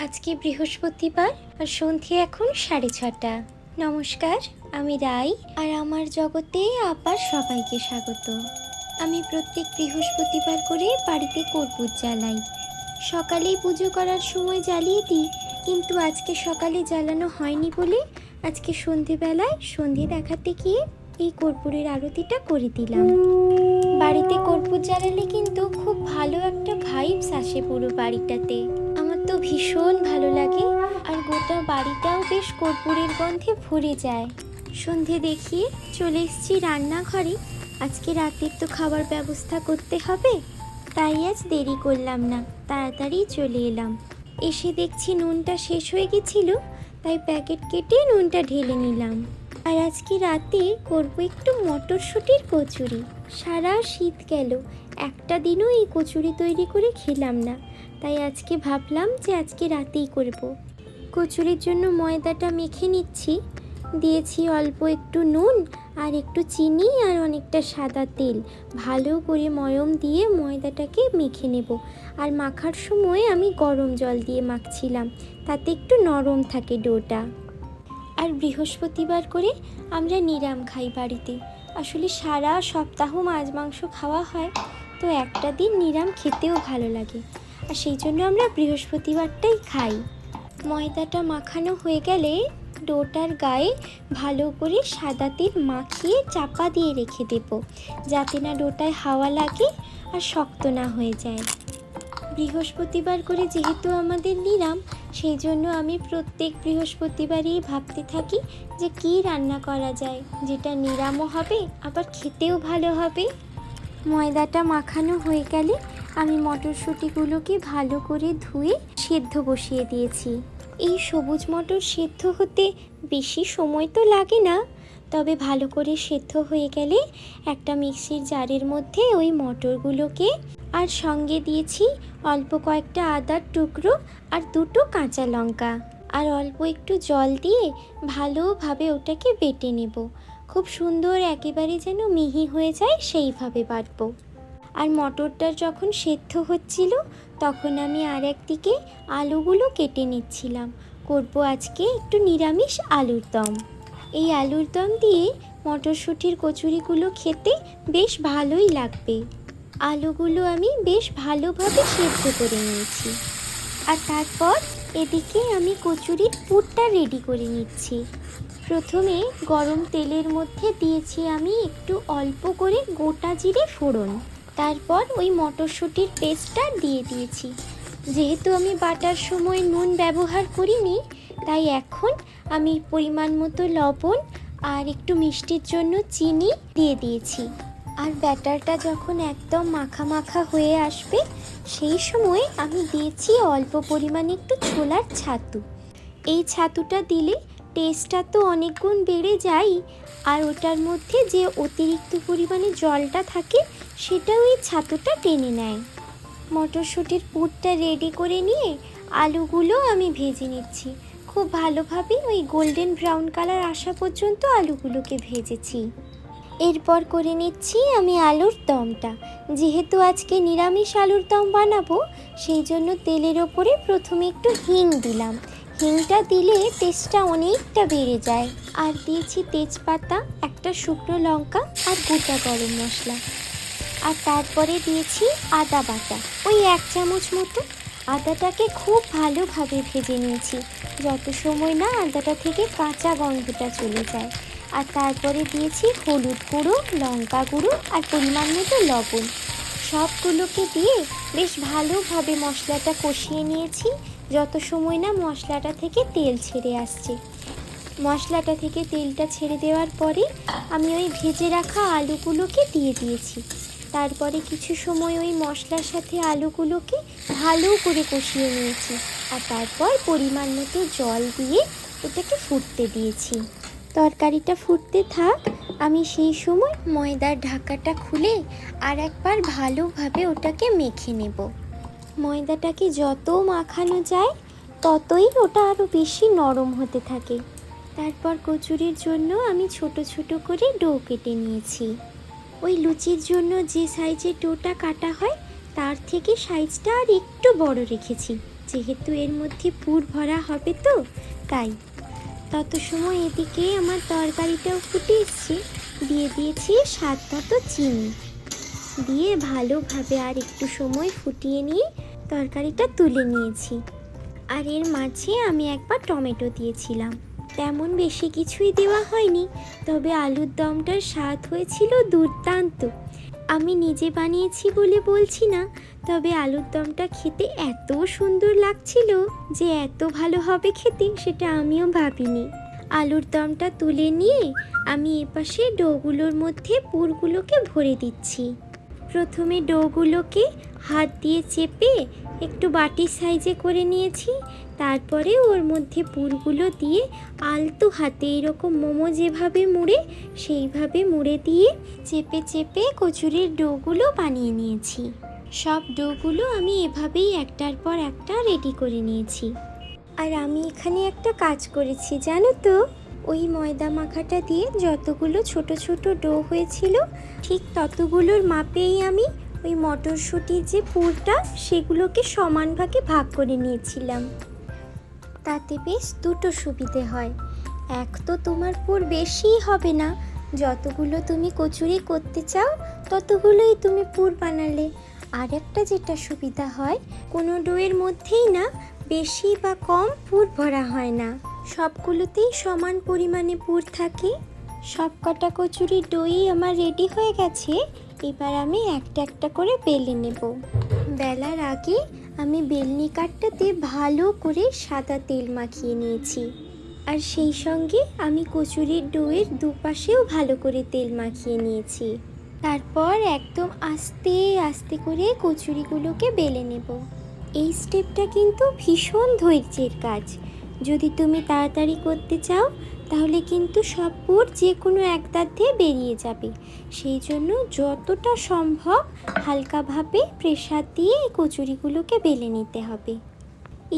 আজকে বৃহস্পতিবার আর সন্ধ্যে এখন 6:30। নমস্কার, আমি রাই আর আমার জগতে আবার সবাইকে স্বাগত। আমি প্রত্যেক বৃহস্পতিবার করে বাড়িতে কর্পূর জ্বালাই। সকালেই পুজো করার সময় জ্বালিয়ে দিই, কিন্তু আজকে সকালে জ্বালানো হয়নি বলে আজকে সন্ধেবেলায় সন্ধে দেখাতে গিয়ে এই কর্পূরের আরতিটা করে দিলাম। বাড়িতে কর্পূর জ্বালালে কিন্তু খুব ভালো একটা ভাইবস আসে পুরো বাড়িটাতে। আমার তো ভীষণ ভালো লাগে, আর গোটা বাড়িটাও বেশ কর্পূরের গন্ধে ভরে যায়। সন্ধে দেখিয়ে চলে এসেছি রান্নাঘরে। আজকে রাতের তো খাবার ব্যবস্থা করতে হবে, তাই আজ দেরি করলাম না, তাড়াতাড়ি চলে এলাম। এসে দেখছি নুনটা শেষ হয়ে গেছিল, তাই প্যাকেট কেটে নুনটা ঢেলে নিলাম। আর আজকে রাতে করবো একটু মটরশুঁটির কচুরি। সারা শীত গেল, একটা দিনও এই কচুরি তৈরি করে খেলাম না, তাই আজকে ভাবলাম যে আজকে রাতেই করব। কচুরির জন্য ময়দাটা মেখে নিচ্ছি। দিয়েছি অল্প একটু নুন আর একটু চিনি আর অনেকটা সাদা তেল। ভালো করে ময়ম দিয়ে ময়দাটাকে মেখে নেব। আর মাখার সময় আমি গরম জল দিয়ে মাখছিলাম, তাতে একটু নরম থাকে ডোটা। আর বৃহস্পতিবার করে আমরা নিরাম খাই বাড়িতে। আসলে সারা সপ্তাহ মাছ মাংস খাওয়া হয়, তো একটা দিন নিরাম খেতেও ভালো লাগে, আর সেই জন্য আমরা বৃহস্পতিবারটাই খাই। ময়দাটা মাখানো হয়ে গেলে ডোটার গায়ে ভালো করে সাদা তেল মাখিয়ে চাপা দিয়ে রেখে দেব, যাতে না ডোটায় হাওয়া লাগে আর শক্ত না হয়ে যায়। বৃহস্পতিবার করে যেহেতু আমাদের নিরাম, সেই জন্য আমি প্রত্যেক বৃহস্পতিবারই ভাবতে থাকি যে কী রান্না করা যায় যেটা নিরামও হবে আবার খেতেও ভালো হবে। ময়দাটা মাখানো হয়ে গেলে আমি মটরশুঁটিগুলোকে ভালো করে ধুয়ে সেদ্ধ বসিয়ে দিয়েছি। এই সবুজ মটর সেদ্ধ হতে বেশি সময় তো লাগে না, তবে ভালো করে সেদ্ধ হয়ে গেলে একটা মিক্সির জারের মধ্যে ওই মটরগুলোকে আর সঙ্গে দিয়েছি অল্প কয়েকটা আদার টুকরো আর দুটো কাঁচা লঙ্কা আর অল্প একটু জল দিয়ে ভালোভাবে ওটাকে বেটে নেব। খুব সুন্দর একেবারে যেন মিহি হয়ে যায় সেইভাবে বাটবো। আর মটরটা যখন সেদ্ধ হচ্ছিল তখন আমি আর একদিকে আলুগুলো কেটে নিচ্ছিলাম। করব আজকে একটু নিরামিষ আলুর দম। এই আলুর দম দিয়ে মটরশুঁটির কচুরিগুলো খেতে বেশ ভালোই লাগবে। আলুগুলো আমি বেশ ভালোভাবে সেদ্ধ করে নিয়েছি, আর তারপর এদিকে আমি কচুরির পুরটা রেডি করে নিচ্ছি। প্রথমে গরম তেলের মধ্যে দিয়েছি আমি একটু অল্প করে গোটা জিরে ফোড়ন, তারপর ওই মটরশুঁটির পেস্টটা দিয়ে দিয়েছি। যেহেতু আমি বাটার সময় নুন ব্যবহার করিনি, তাই এখন আমি পরিমাণ মতো লবণ আর একটু মিষ্টির জন্য চিনি দিয়ে দিয়েছি। আর ব্যাটারটা যখন একদম মাখা মাখা হয়ে আসবে, সেই সময় আমি দিয়েছি অল্প পরিমাণে একটু ছোলার ছাতু। এই ছাতুটা দিলে টেস্টটা তো অনেক গুণ বেড়ে যায়, আর ওটার মধ্যে যে অতিরিক্ত পরিমাণে জলটা থাকে সেটাও এই ছাতুটা টেনে নেয়। মটরশুঁটির পুরটা রেডি করে নিয়ে আলুগুলো আমি ভেজে নিচ্ছি। খুব ভালোভাবে ওই গোল্ডেন ব্রাউন কালার আসা পর্যন্ত আলুগুলোকে ভেজেছি। এরপর করে নিচ্ছি আমি আলুর দমটা। যেহেতু আজকে নিরামিষ আলুর দম বানাবো, সেই জন্য তেলের ওপরে প্রথমে একটু হিং দিলাম। হিংটা দিলে টেস্টটা অনেকটা বেড়ে যায়। আর দিয়েছি তেজপাতা, একটা শুকনো লঙ্কা আর গোটা গরম মশলা। আর তারপরে দিয়েছি আদা বাটা, ওই 1 চামচ মতো। আদাটাকে খুব ভালোভাবে ভেজে নিয়েছি, যত সময় না আদাটা থেকে কাঁচা গন্ধটা চলে যায়। আর তারপরে দিয়েছি হলুদ গুঁড়ো, লঙ্কা গুঁড়ো আর পরিমাণ মতো লবণ। সবগুলোকে দিয়ে বেশ ভালোভাবে মশলাটা কষিয়ে নিয়েছি, যত সময় না মশলাটা থেকে তেল ছেড়ে আসছে। মশলাটা থেকে তেলটা ছেড়ে দেওয়ার পরে আমি ওই ভেজে রাখা আলুগুলোকে দিয়ে দিয়েছি। তারপরে কিছু সময় ওই মশলার সাথে আলুগুলোকে ভালো করে কষিয়ে নিয়েছি, আর তারপর পরিমাণ মতো জল দিয়ে ওটাকে ফুটতে দিয়েছি। তরকারিটা ফুটতে থাক, আমি সেই সময় ময়দার ঢাকাটা খুলে আর একবার ভালোভাবে ওটাকে মেখে নেব। ময়দাটাকে যত মাখানো যায় ততই ওটা আরও বেশি নরম হতে থাকে। তারপর কচুরির জন্য আমি ছোট ছোট করে ডো কেটে নিয়েছি। ওই লুচির জন্য যে সাইজের ডোটা কাটা হয় তার থেকে সাইজটা আর একটু বড় রেখেছি, যেহেতু এর মধ্যে পুর ভরা হবে তো তাই। তত সময় এদিকে আমার তরকারিটাও ফুটে এসছে, দিয়ে দিয়েছি স্বাদ মতো চিনি, দিয়ে ভালোভাবে আর একটু সময় ফুটিয়ে নিয়ে তরকারিটা তুলে নিয়েছি। আর এর মাঝে আমি একবার টমেটো দিয়েছিলাম। তেমন বেশি কিছুই দেওয়া হয়নি, তবে আলুর দমটার স্বাদ হয়েছিল দুর্দান্ত। আমি নিজে বানিয়েছি বলে বলছি না, তবে আলুর দমটা খেতে এত সুন্দর লাগছিল যে এত ভালো হবে খেতে সেটা আমিও ভাবিনি। আলুর দমটা তুলে নিয়ে আমি এপাশে ডোগুলোর মধ্যে পুরগুলোকে ভরে দিচ্ছি। প্রথমে ডোগুলোকে হাত দিয়ে চেপে একটু বাটির সাইজে করে নিয়েছি, তারপরে ওর মধ্যে পুরগুলো দিয়ে আলতো হাতে এরকম মোমো যেভাবে মুড়ে সেইভাবে মুড়ে দিয়ে চেপে চেপে কচুরির ডোগুলো বানিয়ে নিয়েছি। সব ডোগুলো আমি এভাবেই একটার পর একটা রেডি করে নিয়েছি। আর আমি এখানে একটা কাজ করেছি জানো তো, ওই ময়দা মাখাটা দিয়ে যতগুলো ছোট ছোট ডো হয়েছিল ঠিক ততগুলোর মাপেই আমি ওই মটরশুঁটির যে পুরটা সেগুলোকে সমান ভাগে ভাগ করে নিয়েছিলাম। তাতে বেশ দুটো সুবিধে হয়, এক তো তোমার পুর বেশিই হবে না, যতগুলো তুমি কচুরি করতে চাও ততগুলোই তুমি পুর বানালে। আর একটা যেটা সুবিধা হয়, কোনো ডোয়ের মধ্যেই না বেশি বা কম পুর ভরা হয় না, সবগুলোতেই সমান পরিমাণে পুর থাকে। সব কটা কচুরির ডোই আমার রেডি হয়ে গেছে, এবার আমি একটা একটা করে বেলে নেব। বেলার আগে আমি বেলনি কাঠটাতে ভালো করে সাদা তেল মাখিয়ে নিয়েছি, আর সেই সঙ্গে আমি কচুরির ডোয়ের দুপাশেও ভালো করে তেল মাখিয়ে নিয়েছি। তারপর একদম আস্তে আস্তে করে কচুরিগুলোকে বেলে নেব। এই স্টেপটা কিন্তু ভীষণ ধৈর্যের কাজ। যদি তুমি তাড়াতাড়ি করতে চাও তাহলে কিন্তু সব পুর যে কোনো এক দাঁত দিয়ে বেরিয়ে যাবে, সেই জন্য যতটা সম্ভব হালকাভাবে প্রেসার দিয়ে এই কচুরিগুলোকে বেলে নিতে হবে।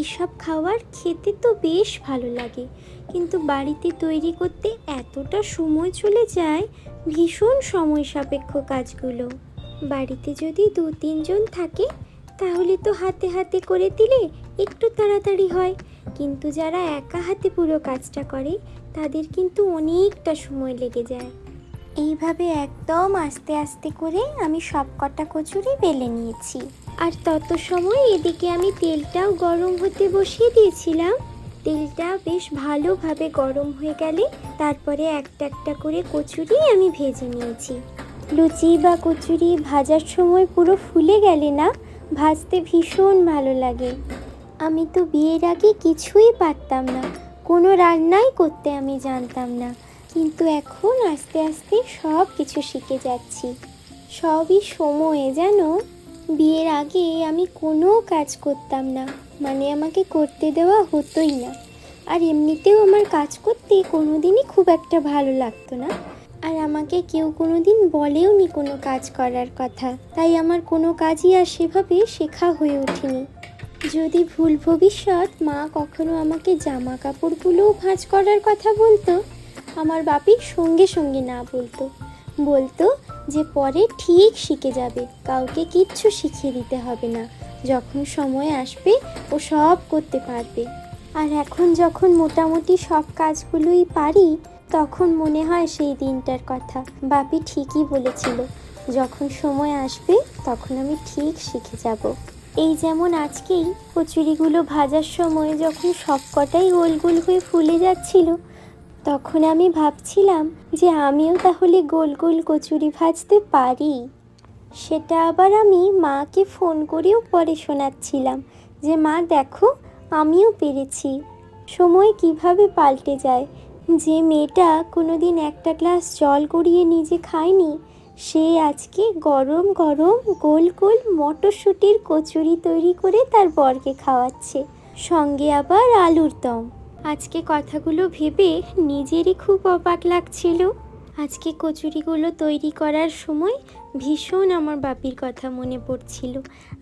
এসব খাবার খেতে তো বেশ ভালো লাগে, কিন্তু বাড়িতে তৈরি করতে এতটা সময় চলে যায়, ভীষণ সময় সাপেক্ষ কাজগুলো। বাড়িতে যদি 2-3 জন থাকে তাহলে তো হাতে হাতে করে দিলে একটু তাড়াতাড়ি হয়, কিন্তু যারা একা হাতে পুরো কাজটা করে তাদের কিন্তু অনেকটা সময় লেগে যায়। এইভাবে একদম আস্তে আস্তে করে আমি সব কটা কচুরি বেলে নিয়েছি। আর তত সময় এদিকে আমি তেলটাও গরম হতে বসিয়ে দিয়েছিলাম। তেলটা বেশ ভালোভাবে গরম হয়ে গেলে তারপরে একটা একটা করে কচুরি আমি ভেজে নিয়েছি। লুচি বা কচুরি ভাজার সময় পুরো ফুলে গেলে না ভাজতে ভীষণ ভালো লাগে। আমি তো বিয়ের আগে কিছুই পারতাম না, কোনো রান্নাই করতে আমি জানতাম না, কিন্তু এখন আস্তে আস্তে সব কিছু শিখে যাচ্ছি। সবই সময়ে জানো, বিয়ের আগে আমি কোনো কাজ করতাম না, মানে আমাকে করতে দেওয়া হতোই না। আর এমনিতেও আমার কাজ করতে কোনো দিনই খুব একটা ভালো লাগতো না, আর আমাকে কেউ কোনো দিন বলেও নি কোনো কাজ করার কথা, তাই আমার কোনো কাজই আর সেভাবে শেখা হয়ে ওঠেনি। যদি ভুল ভবিষ্যৎ মা কখনো আমাকে জামা কাপড়গুলোও ভাঁজ করার কথা বলতো, আমার বাপি সঙ্গে সঙ্গে না বলতো যে পরে ঠিক শিখে যাবে, কাউকে কিচ্ছু শিখিয়ে দিতে হবে না, যখন সময় আসবে ও সব করতে পারবে। আর এখন যখন মোটামুটি সব কাজগুলোই পারি তখন মনে হয় সেই দিনটার কথা, বাপি ঠিকই বলেছিল, যখন সময় আসবে তখন আমি ঠিক শিখে যাব। এই যেমন আজকেই কচুরিগুলো ভাজার সময় যখন সব কটাই গোল গোল হয়ে ফুলে যাচ্ছিল, তখন আমি ভাবছিলাম যে আমিও তাহলে গোল গোল কচুরি ভাজতে পারি। সেটা আবার আমি মাকে ফোন করেও পরে শোনাচ্ছিলাম যে মা দেখো আমিও পেরেছি। সময় কিভাবে পাল্টে যায়, যে মেয়েটা কোনোদিন একটা গ্লাস জল গড়িয়ে নিজে খায়নি, সে আজকে গরম গরম গোল গোল মটরশুঁটির কচুরি তৈরি করে তার বরকে খাওয়াচ্ছে, সঙ্গে আবার আলুর দম। আজকে কথাগুলো ভেবে নিজেরই খুব অবাক লাগছিল। আজকে কচুরিগুলো তৈরি করার সময় ভীষণ আমার বাপির কথা মনে পড়ছিল।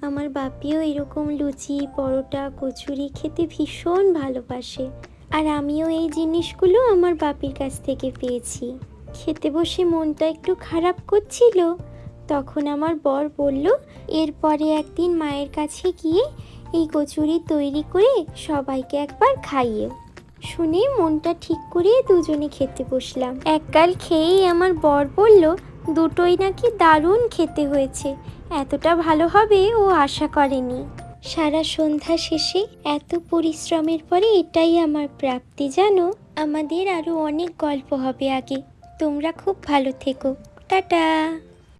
আমার বাপিও এরকম লুচি পরোটা কচুরি খেতে ভীষণ ভালোবাসে, আর আমিও এই জিনিসগুলো আমার বাপির কাছ থেকে পেয়েছি। খেতে বসে মনটা একটু খারাপ করছিল, তখন আমার বর বলল এরপরে একদিন মায়ের কাছে গিয়ে এই কচুরি তৈরি করে সবাইকে একবার খাইয়েও। শুনে মনটা ঠিক করে দুজনে খেতে বসলাম। একগাল খেয়েই আমার বর বলল দুটোই নাকি দারুণ খেতে হয়েছে, এতটা ভালো হবে ও আশা করেনি। সারা সন্ধ্যা শেষে এত পরিশ্রমের পরে এটাই আমার প্রাপ্তি জানো। আমাদের আরো অনেক গল্প হবে আগে। তোমরা খুব ভালো থেকো। টাটা।